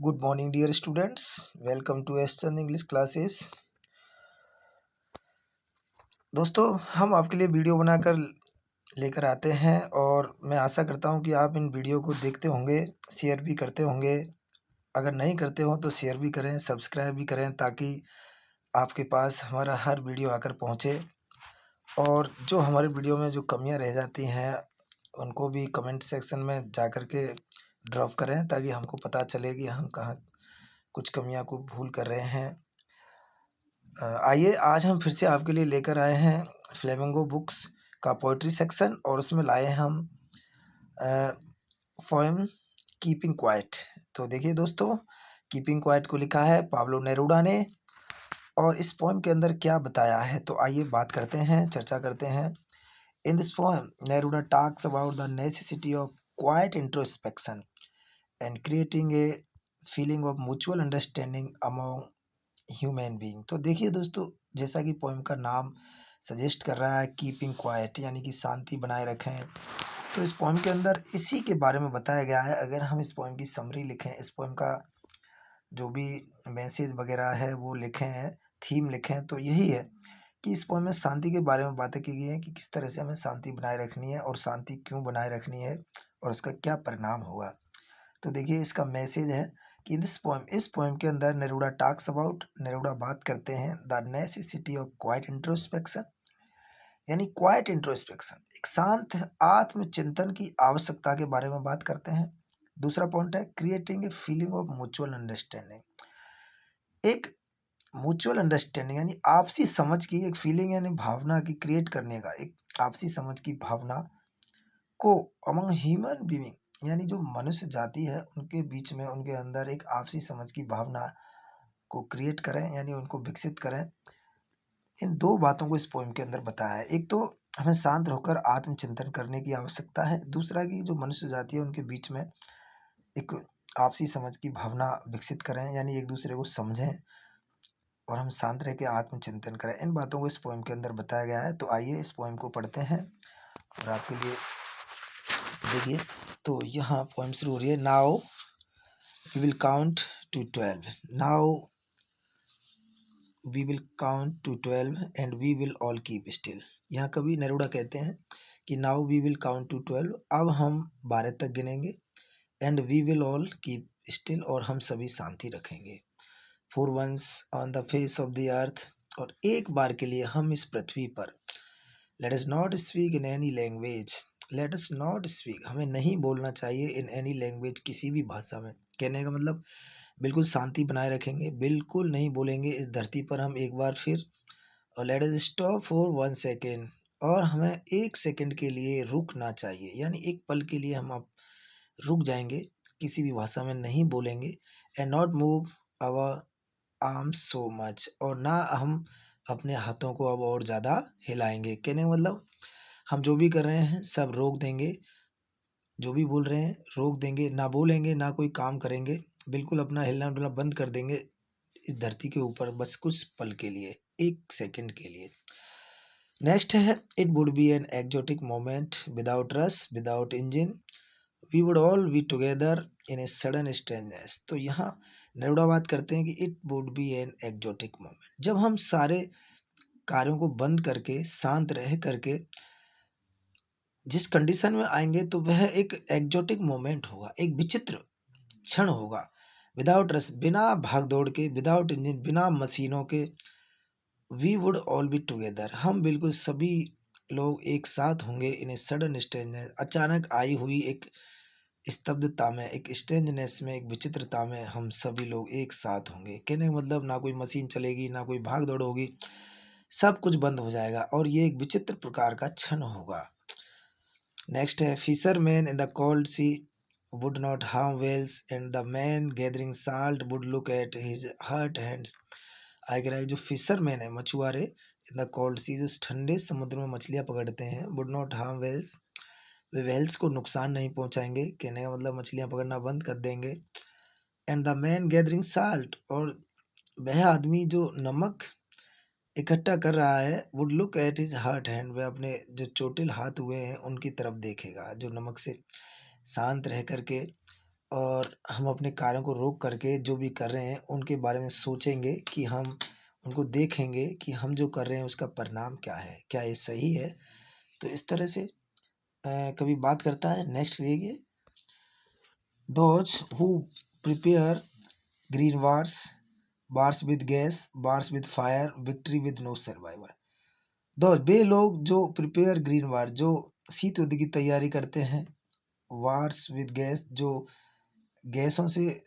Good morning, dear students. Welcome to Eastern English classes. दोस्तों, हम आपके लिए वीडियो बनाकर लेकर आते हैं और मैं आशा करता हूं कि आप इन वीडियो को देखते होंगे, शेयर भी करते होंगे। अगर नहीं करते हो तो शेयर भी करें, सब्सक्राइब भी करें ताकि आपके पास हमारा हर वीडियो आकर पहुंचे। और जो हमारे वीडियो में जो कमियां रह जाती हैं उनको भी कमेंट सेक्शन में जाकर के ड्रॉप करें ताकि हमको पता चले कि हम कहाँ कुछ कमियां को भूल कर रहे हैं। आइए आज हम फिर से आपके लिए लेकर आए हैं फ्लेमिंगो बुक्स का पोइट्री सेक्शन और उसमें लाए हैं हम पोएम कीपिंग क्वाइट। तो देखिए दोस्तों, कीपिंग क्वाइट को लिखा है पाब्लो नेरूडा ने और इस पोएम के अंदर क्या बताया है तो आइए बात करते हैं, चर्चा करते हैं। In this poem Neruda talks about the necessity of quiet introspection and creating a feeling of mutual understanding among human being. तो देखिए दोस्तों, जैसा कि पोएम का नाम सजेस्ट कर रहा है कीपिंग क्वाइट यानी कि शांति बनाए रखें, तो इस पोएम के अंदर इसी के बारे में बताया गया है। अगर हम इस पोएम की समरी लिखें, इस पोएम का जो भी मैसेज वगैरह है वो लिखें, थीम लिखें, तो यही है कि इस पोएम में शांति के बारे में बातें की गई हैं कि किस तरह से हमें शांति बनाए रखनी है और शांति क्यों बनाए रखनी है और उसका क्या परिणाम होगा। तो देखिए इसका मैसेज है कि इस पोएम के अंदर नेरूडा टॉक्स अबाउट, नेरूडा बात करते हैं the necessity of quiet introspection यानी क्वाइट इंट्रोस्पेक्शन, एक शांत आत्मचिंतन की आवश्यकता के बारे में बात करते हैं। दूसरा पॉइंट है creating a feeling of mutual understanding, एक म्यूचुअल अंडरस्टैंडिंग यानी आपसी समझ की एक फीलिंग यानी भावना की क्रिएट करने का, एक आपसी समझ की भावना को अमंग ह्यूमन बीइंग यानी जो मनुष्य जाति है उनके बीच में, उनके अंदर एक आपसी समझ की भावना को क्रिएट करें यानी उनको विकसित करें। इन दो बातों को इस पोएम के अंदर बताया है। एक तो हमें शांत होकर आत्मचिंतन करने की आवश्यकता है, दूसरा कि जो मनुष्य जाति है उनके बीच में एक आपसी समझ की भावना विकसित करें यानी एक दूसरे को समझें और हम शांत रह के आत्मचिंतन करें। इन बातों को इस पोएम के अंदर बताया गया है। तो आइए इस पोएम को पढ़ते हैं और आपके लिए देखिए। तो यहाँ पोएम शुरू हो रही है। Now we will count to 12। Now we will count to 12 and we will all keep still. यहाँ कवि नेरूडा कहते हैं कि now we will count to 12, अब हम 12 तक गिनेंगे, and we will all keep still और हम सभी शांति रखेंगे। For once on the face of the earth, और एक बार के लिए हम इस पृथ्वी पर, let us not speak in any language, late us not speak हमें नहीं बोलना चाहिए इन एनी लैंग्वेज किसी भी भाषा में। कहने का मतलब बिल्कुल शांति बनाए रखेंगे, बिल्कुल नहीं बोलेंगे इस धरती पर हम एक बार फिर। और let us stop for 1 second, और हमें 1 सेकेंड के लिए रुकना चाहिए यानी एक पल के लिए हम अब रुक जाएंगे, किसी भी भाषा में नहीं बोलेंगे। And not move our arms so much, और ना हम अपने हाथों को अब और ज़्यादा हिलाएंगे। कहने का मतलब हम जो भी कर रहे हैं सब रोक देंगे, जो भी बोल रहे हैं रोक देंगे, ना बोलेंगे ना कोई काम करेंगे, बिल्कुल अपना हिलना डुलना बंद कर देंगे इस धरती के ऊपर बस कुछ पल के लिए, 1 सेकंड के लिए। नेक्स्ट है it would be an exotic moment without rush without engine, we would all be together in a sudden strangeness. तो यहाँ नेरूडा बात करते हैं कि it would be an exotic moment, जब हम सारे कार्यों को बंद करके शांत रह करके जिस कंडीशन में आएंगे तो वह एक एक्जोटिक मोमेंट होगा, एक विचित्र क्षण होगा। विदाउट रस, बिना भाग दौड़ के, विदाउट इंजन, बिना मशीनों के, we would all be together हम बिल्कुल सभी लोग एक साथ होंगे इन ए सडन स्ट्रेंजनेस, अचानक आई हुई एक स्तब्धता में, एक स्ट्रेंजनेस में, एक विचित्रता में हम सभी लोग एक साथ होंगे। कहने का मतलब ना कोई मशीन चलेगी ना कोई भाग दौड़ होगी, सब कुछ बंद हो जाएगा और ये एक विचित्र प्रकार का क्षण होगा। नेक्स्ट है fisherman in the cold sea would not harm whales and the man gathering salt would look at his hurt hands। आगे रहा जो फिशरमैन है, मछुआरे, इन द कोल्ड सी जो ठंडे समुद्र में मछलियाँ पकड़ते हैं, would not harm whales वे वेल्स को नुकसान नहीं पहुंचाएंगे। कहने का मतलब मछलियाँ पकड़ना बंद कर देंगे। And the man gathering salt, और वह आदमी जो नमक इकट्ठा कर रहा है, would look at his hurt hand, वह अपने जो चोटिल हाथ हुए हैं उनकी तरफ देखेगा, जो नमक से शांत रह करके और हम अपने कार्यों को रोक करके जो भी कर रहे हैं उनके बारे में सोचेंगे कि हम उनको देखेंगे कि हम जो कर रहे हैं उसका परिणाम क्या है, क्या ये सही है। तो इस तरह से कभी बात करता है। नेक्स्ट देखिए, those who prepare green wars with gas, wars with fire, victory with no survivor. Those वे लोग जो प्रिपेयर ग्रीन वार, जो शीत युद्ध की तैयारी करते हैं, वार्स विद गैस, जो गैसों से,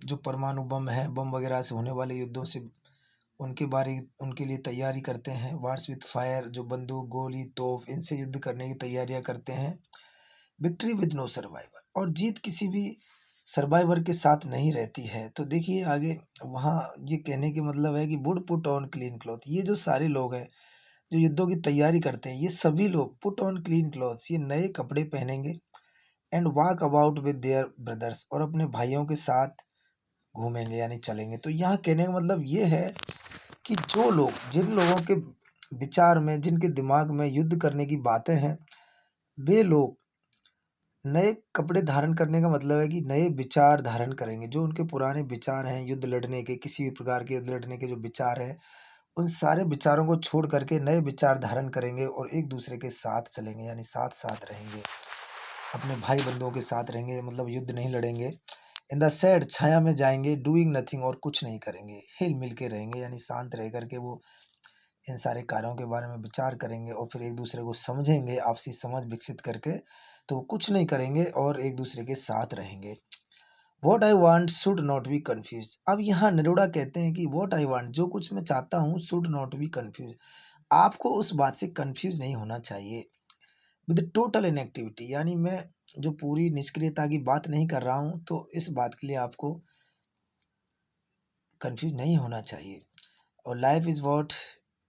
जो परमाणु बम है, बम वगैरह से होने वाले युद्धों से उनके लिए तैयारी करते हैं। वार्स विद फायर, जो बंदूक, गोली, तोप, इनसे युद्ध करने की तैयारियां करते हैं। विक्ट्री विद नो सर्वाइवर, और जीत किसी भी सर्वाइवर के साथ नहीं रहती है। तो देखिए आगे वहाँ ये कहने के मतलब है कि would put on clean cloth. ये जो सारे लोग हैं जो युद्धों की तैयारी करते हैं, ये सभी लोग पुट ऑन क्लीन क्लॉथ्स, ये नए कपड़े पहनेंगे। And walk about with their brothers, और अपने भाइयों के साथ घूमेंगे यानी चलेंगे। तो यहाँ कहने का मतलब ये है कि जो लोग, जिन लोगों के विचार में, जिनके दिमाग में युद्ध करने की बातें हैं, वे लोग नए कपड़े धारण करने का मतलब है कि नए विचार धारण करेंगे। जो उनके पुराने विचार हैं युद्ध लड़ने के, किसी भी प्रकार के युद्ध लड़ने के जो विचार हैं, उन सारे विचारों को छोड़ करके नए विचार धारण करेंगे और एक दूसरे के साथ चलेंगे, यानी साथ साथ रहेंगे, अपने भाई बंधुओं के साथ रहेंगे, मतलब युद्ध नहीं लड़ेंगे। इन द सैड, छाया में जाएंगे, डूइंग नथिंग, और कुछ नहीं करेंगे, हिल मिल के रहेंगे, यानी शांत रह करके वो इन सारे कार्यों के बारे में विचार करेंगे और फिर एक दूसरे को समझेंगे, आपसी समझ विकसित करके। तो वो कुछ नहीं करेंगे और एक दूसरे के साथ रहेंगे। What I want should not be confuse. अब यहाँ नरोड़ा कहते हैं कि वॉट आई वॉन्ट, जो कुछ मैं चाहता हूँ, शुड नॉट बी कन्फ्यूज, आपको उस बात से कन्फ्यूज नहीं होना चाहिए। विद टोटल इनएक्टिविटी, यानी मैं जो पूरी निष्क्रियता की बात नहीं कर रहा हूँ, तो इस बात के लिए आपको कन्फ्यूज नहीं होना चाहिए। और life is what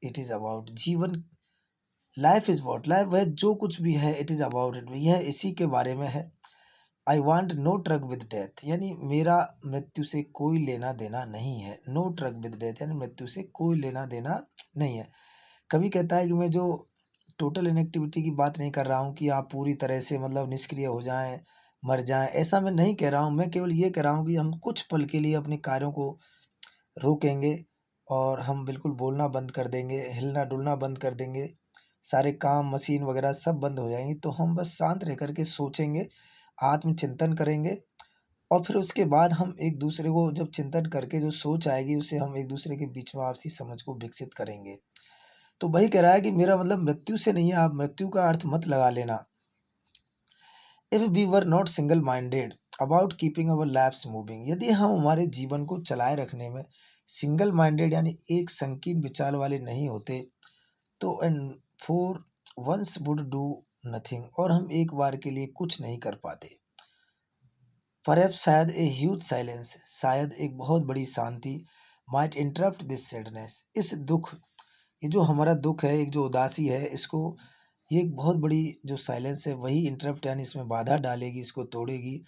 it is about, जीवन, लाइफ इज वॉट, लाइफ वह जो कुछ भी है, इट इज़ अबाउट इट, यह इसी के बारे में है। I want no truck with death, यानी मेरा मृत्यु से कोई लेना देना नहीं है। नो ट्रक विद डेथ, यानी मृत्यु से कोई लेना देना नहीं है। कभी कहता है कि मैं जो टोटल इनएक्टिविटी की बात नहीं कर रहा हूँ कि आप पूरी तरह से मतलब निष्क्रिय हो जाएं, मर जाएं, ऐसा मैं नहीं कह रहा हूँ। मैं केवल ये कह रहा हूँ कि हम कुछ पल के लिए अपने कार्यों को रोकेंगे और हम बिल्कुल बोलना बंद कर देंगे, हिलना डुलना बंद कर देंगे, सारे काम मशीन वगैरह सब बंद हो जाएंगी। तो हम बस शांत रह करके सोचेंगे, आत्मचिंतन करेंगे, और फिर उसके बाद हम एक दूसरे को जब चिंतन करके जो सोच आएगी, उसे हम एक दूसरे के बीच में आपसी समझ को विकसित करेंगे। तो वही कह रहा है कि मेरा मतलब मृत्यु से नहीं है, आप मृत्यु का अर्थ मत लगा लेना। If we were not single minded about keeping our lifes moving, यदि हम हमारे जीवन को चलाए रखने में सिंगल माइंडेड यानी एक संकीर्ण विचार वाले नहीं होते, तो and for once would do nothing, और हम एक बार के लिए कुछ नहीं कर पाते। परहैप्स, शायद ए ह्यूज साइलेंस, शायद एक बहुत बड़ी शांति, माइट इंटरप्ट दिस सैडनेस, इस दुख, ये जो हमारा दुख है, एक जो उदासी है, इसको, ये एक बहुत बड़ी जो साइलेंस है वही इंटरप्ट यानी इसमें बाधा डालेगी, इसको तोड़ेगी।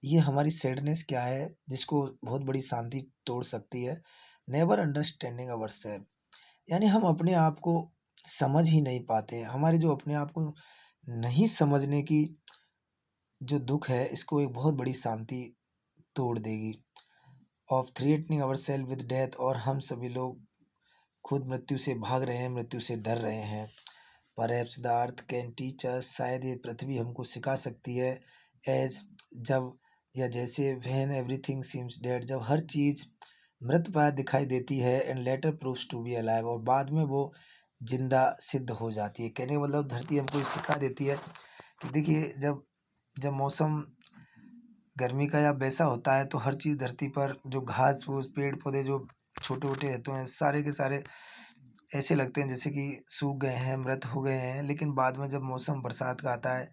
ये हमारी सैडनेस क्या है जिसको बहुत बड़ी शांति तोड़ सकती है। नेवर अंडरस्टैंडिंग अवर सेल्फ, यानी हम अपने आप को समझ ही नहीं पाते। हमारे जो अपने आप को नहीं समझने की जो दुख है, इसको एक बहुत बड़ी शांति तोड़ देगी। Of threatening our self with death, और हम सभी लोग खुद मृत्यु से भाग रहे हैं, मृत्यु से डर रहे हैं। Perhaps the earth can teach us, शायद ये पृथ्वी हमको सिखा सकती है। एज, जब, या जैसे, व्हेन एवरीथिंग सीम्स डेड, जब हर चीज़ मृतप्राय दिखाई देती है। And later proves to be alive, और बाद में वो जिंदा सिद्ध हो जाती है। कहने का मतलब धरती हमको ये सिखा देती है कि देखिए, जब जब मौसम गर्मी का या वैसा होता है, तो हर चीज़ धरती पर जो घास फूस पेड़ पौधे जो छोटे छोटे रहते हैं, सारे के सारे ऐसे लगते हैं जैसे कि सूख गए हैं, मृत हो गए हैं। लेकिन बाद में जब मौसम बरसात का आता है,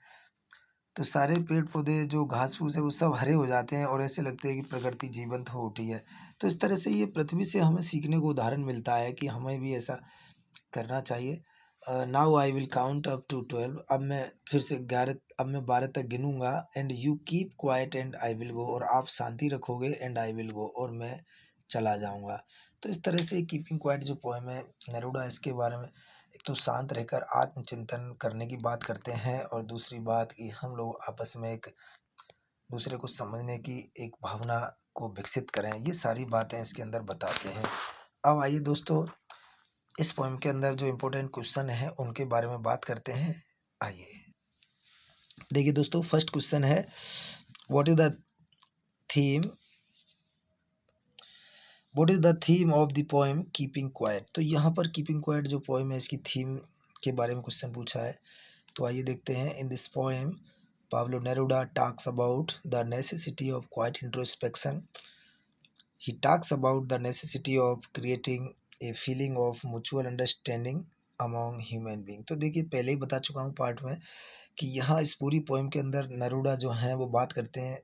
तो सारे पेड़ पौधे जो घास फूस है वो सब हरे हो जाते हैं और ऐसे लगते हैं कि प्रकृति जीवंत हो उठी है। तो इस तरह से ये पृथ्वी से हमें सीखने को उदाहरण मिलता है कि हमें भी ऐसा करना चाहिए। Now I will count up to 12, अब मैं फिर से 11, अब मैं 12 तक गिनूंगा। And you keep quiet and I will go, और आप शांति रखोगे, एंड आई विल गो, और मैं चला जाऊंगा। तो इस तरह से कीपिंग क्वाइट जो पोएम है नेरूडा, इसके बारे में एक तो शांत रहकर आत्मचिंतन करने की बात करते हैं, और दूसरी बात कि हम लोग आपस में एक दूसरे को समझने की एक भावना को विकसित करें, ये सारी बातें इसके अंदर बताते हैं। अब आइए दोस्तों, इस पोएम के अंदर जो इम्पोर्टेंट क्वेश्चन है उनके बारे में बात करते हैं। आइए देखिए दोस्तों, फर्स्ट क्वेश्चन है what is the theme of the poem keeping quiet. तो यहाँ पर कीपिंग क्वाइट जो पोएम है इसकी थीम के बारे में क्वेश्चन पूछा है। तो आइए देखते हैं। In this poem Pablo Neruda talks about the necessity of quiet introspection. He talks about the necessity of creating a feeling of mutual understanding among human being। तो देखिए, पहले ही बता चुका हूँ पार्ट में कि यहाँ इस पूरी पोएम के अंदर नरूडा जो हैं वो बात करते हैं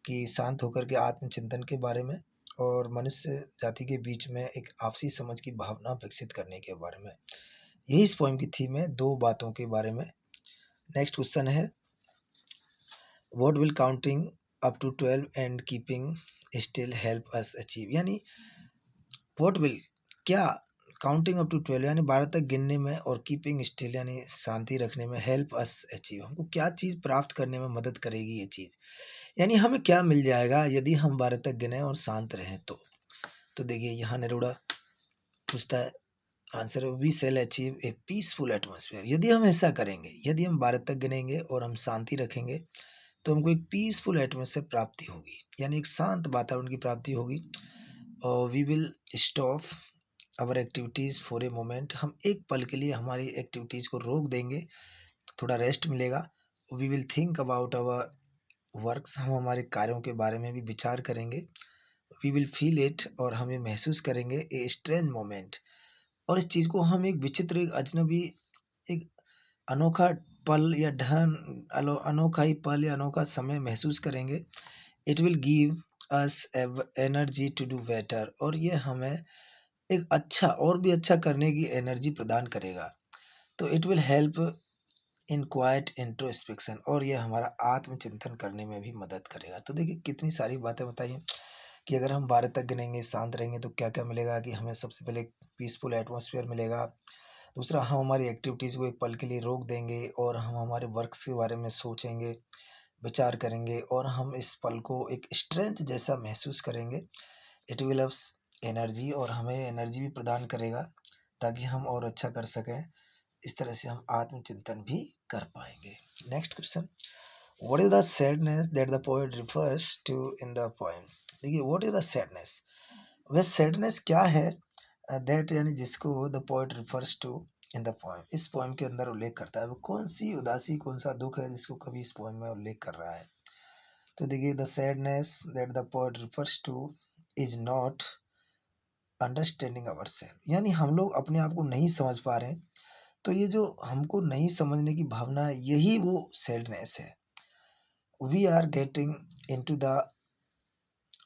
कि शांत होकर के आत्मचिंतन के बारे में और मनुष्य जाति के बीच में एक आपसी समझ की भावना विकसित करने के बारे में। यही इस पोएम की थीम है, दो बातों के बारे में। नेक्स्ट क्वेश्चन है what will counting up to 12 and keeping still help us achieve. यानी व्हाट विल, क्या, काउंटिंग अप टू 12 यानी 12 तक गिनने में और कीपिंग स्टिल यानी शांति रखने में हेल्प अस अचीव, हमको क्या चीज़ प्राप्त करने में मदद करेगी ये चीज़, यानी हमें क्या मिल जाएगा यदि हम 12 तक गिने और शांत रहें तो देखिए यहाँ नेरूडा पूछता है, answer we shall achieve a peaceful atmosphere. यदि हम ऐसा करेंगे, यदि हम 12 तक गिनेंगे और हम शांति रखेंगे तो हमको एक पीसफुल एटमोसफियर प्राप्ति होगी, यानी एक शांत वातावरण की प्राप्ति होगी। और we will stop our activities for a moment, हम एक पल के लिए हमारी एक्टिविटीज़ को रोक देंगे, थोड़ा रेस्ट मिलेगा। We will think about our works, हम हमारे कार्यों के बारे में भी विचार करेंगे। वी विल फील इट, और हम ये महसूस करेंगे ए स्ट्रेंज मोमेंट, और इस चीज़ को हम एक विचित्र, एक अजनबी, एक अनोखा पल या अनोखा ही पल या अनोखा समय महसूस करेंगे। It will give us energy to do better, और ये हमें एक अच्छा और भी अच्छा करने की एनर्जी प्रदान करेगा। तो it will help in quite introspection, और ये हमारा आत्मचिंतन करने में भी मदद करेगा। तो देखिए कितनी सारी बातें बताइए कि अगर हम 12 तक गिनेंगे, शांत रहेंगे तो क्या क्या मिलेगा, कि हमें सबसे पहले पीसफुल एटमॉस्फेयर मिलेगा। दूसरा, हम हमारी एक्टिविटीज़ को एक पल के लिए रोक देंगे और हम हमारे वर्क्स के बारे में सोचेंगे, विचार करेंगे, और हम इस पल को एक स्ट्रेंथ जैसा महसूस करेंगे। इट विल अस एनर्जी, और हमें एनर्जी भी प्रदान करेगा ताकि हम और अच्छा कर सकें। इस तरह से हम आत्मचिंतन भी कर पाएंगे। Next question, what is the sadness that the poet refers to in the poem. देखिए व्हाट इज द सैडनेस, वह सैडनेस क्या है दैट यानी जिसको the poet refers to in the poem, इस पोएम के अंदर उल्लेख करता है। वो कौन सी उदासी, कौन सा दुख है जिसको कभी इस पोएम में उल्लेख कर रहा है। तो देखिए, the sadness that the poet refers two is not understanding our self, यानी हम लोग अपने आप को नहीं समझ पा रहे हैं। तो ये जो हमको नहीं समझने की भावना है, यही वो सैडनेस है। We are getting into the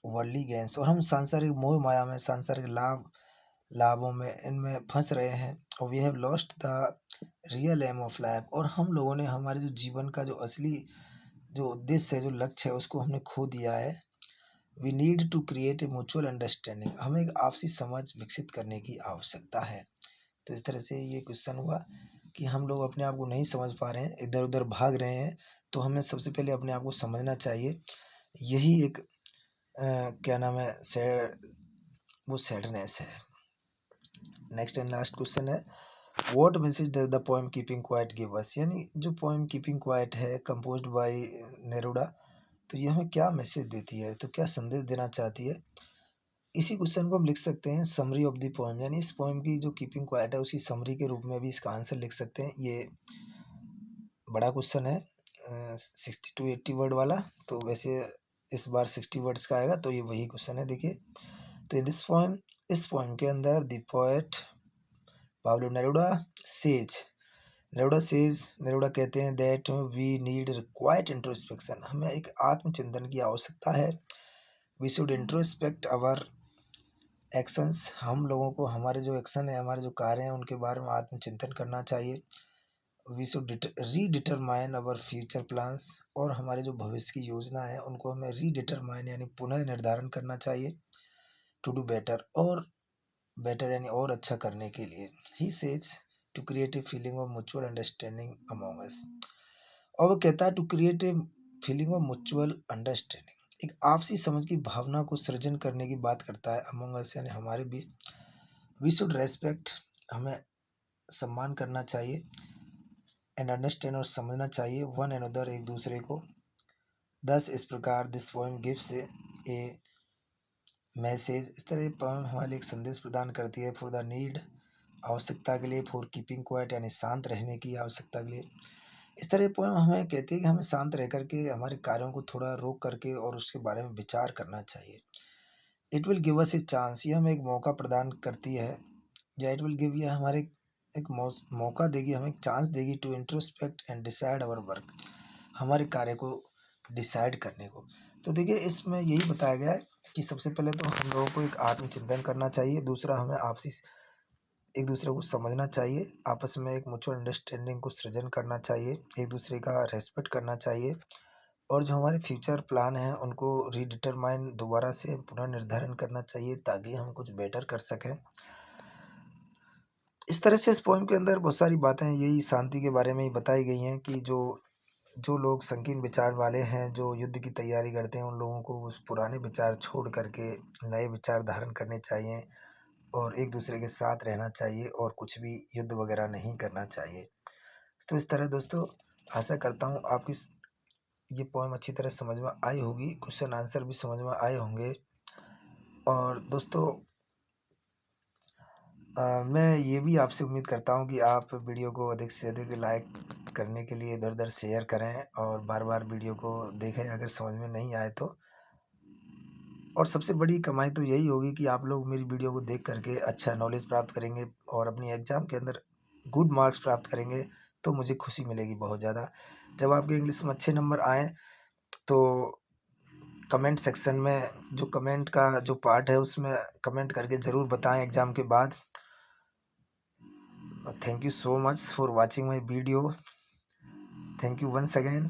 worldly gains, और हम सांसारिक मोह माया में, सांसारिक लाभों में, इनमें फंस रहे हैं। और we have lost the real aim of life, और हम लोगों ने हमारे जो जीवन का जो असली जो उद्देश्य है, जो लक्ष्य है, उसको हमने खो दिया है। We need to create a mutual understanding, हमें एक आपसी समझ विकसित करने की आवश्यकता है। तो इस तरह से ये क्वेश्चन हुआ कि हम लोग अपने आप को नहीं समझ पा रहे हैं, इधर उधर भाग रहे हैं, तो हमें सबसे पहले अपने आप को समझना चाहिए। यही एक क्या नाम है, वो सैडनेस है। नेक्स्ट एंड लास्ट क्वेश्चन है, what message does the poem keeping quiet give us, यानी जो पोएम कीपिंग क्वाइट है कंपोज्ड बाय नेरूडा, तो ये हमें क्या मैसेज देती है, तो क्या संदेश देना चाहती है। इसी क्वेश्चन को हम लिख सकते हैं समरी ऑफ द पोएम, यानी इस पोएम की जो कीपिंग क्वाइट है उसी समरी के रूप में भी इसका आंसर लिख सकते हैं। ये बड़ा क्वेश्चन है 60 to 80 वर्ड वाला, तो वैसे इस बार 60 वर्ड्स का आएगा, तो ये वही क्वेश्चन है। देखिए, तो इन दिस पोएम, इस पोएम के अंदर the poet Pablo Neruda says, Neruda कहते हैं that we need quite introspection, हमें एक आत्मचिंतन की आवश्यकता है। We should introspect our actions, हम लोगों को हमारे जो एक्शन है, हमारे जो कार्य हैं, उनके बारे में आत्मचिंतन करना चाहिए। We should redetermine our future plans, और हमारे जो भविष्य की योजना है उनको हमें रीडिटरमाइन यानी पुनः निर्धारण करना चाहिए। टू डू बेटर, और बेटर यानी और अच्छा करने के लिए। He says to create a feeling of mutual understanding among us, और वो कहता है to create a feeling of mutual understanding, एक आपसी समझ की भावना को सृजन करने की बात करता है अमंग अस, यानी हमारे बीच। वी शुड रेस्पेक्ट, हमें सम्मान करना चाहिए, एंड अंडरस्टैंड और समझना चाहिए, वन अनदर, एक दूसरे को। दस इस प्रकार this poem gives A message, इस तरह पोएम हमारे लिए एक संदेश प्रदान करती है। फॉर द नीड, आवश्यकता के लिए। फॉर कीपिंग क्वाइट, यानी शांत रहने की आवश्यकता के लिए। इस तरह पोएम हमें कहती है कि हमें शांत रह करके हमारे कार्यों को थोड़ा रोक करके और उसके बारे में विचार करना चाहिए। It will give us a chance, ये हमें एक मौका प्रदान करती है, या इट विल गिव, ये हमारे एक मौका देगी, हमें एक चांस देगी to introspect and decide our work, हमारे कार्य को डिसाइड करने को। तो देखिए इसमें यही बताया गया है कि सबसे पहले तो हम लोगों को एक आत्मचिंतन करना चाहिए, दूसरा हमें आपसी एक दूसरे को समझना चाहिए, आपस में एक म्यूचुअल अंडरस्टैंडिंग को सृजन करना चाहिए, एक दूसरे का रेस्पेक्ट करना चाहिए, और जो हमारे फ्यूचर प्लान हैं उनको रीडिटरमाइन, दोबारा से पुनर्निर्धारण करना चाहिए ताकि हम कुछ बेटर कर सकें। इस तरह से इस पोएम के अंदर बहुत सारी बातें यही शांति के बारे में ही बताई गई हैं कि जो जो लोग संकीर्ण विचार वाले हैं, जो युद्ध की तैयारी करते हैं, उन लोगों को उस पुराने विचार छोड़ करके नए विचार धारण करने चाहिए, और एक दूसरे के साथ रहना चाहिए, और कुछ भी युद्ध वगैरह नहीं करना चाहिए। तो इस तरह दोस्तों, आशा करता हूँ आपकी ये पोएम अच्छी तरह समझ में आई होगी, क्वेश्चन आंसर भी समझ में आए होंगे। और दोस्तों मैं ये भी आपसे उम्मीद करता हूँ कि आप वीडियो को अधिक से अधिक लाइक करने के लिए इधर उधर शेयर करें, और बार बार वीडियो को देखें अगर समझ में नहीं आए तो। और सबसे बड़ी कमाई तो यही होगी कि आप लोग मेरी वीडियो को देख करके अच्छा नॉलेज प्राप्त करेंगे, और अपनी एग्ज़ाम के अंदर गुड मार्क्स प्राप्त करेंगे, तो मुझे खुशी मिलेगी बहुत ज़्यादा। जब आपके इंग्लिश में अच्छे नंबर आएँ तो कमेंट सेक्शन में, जो कमेंट का जो पार्ट है उसमें कमेंट करके ज़रूर बताएं एग्ज़ाम के बाद। Thank you so much for watching my video. Thank you once again.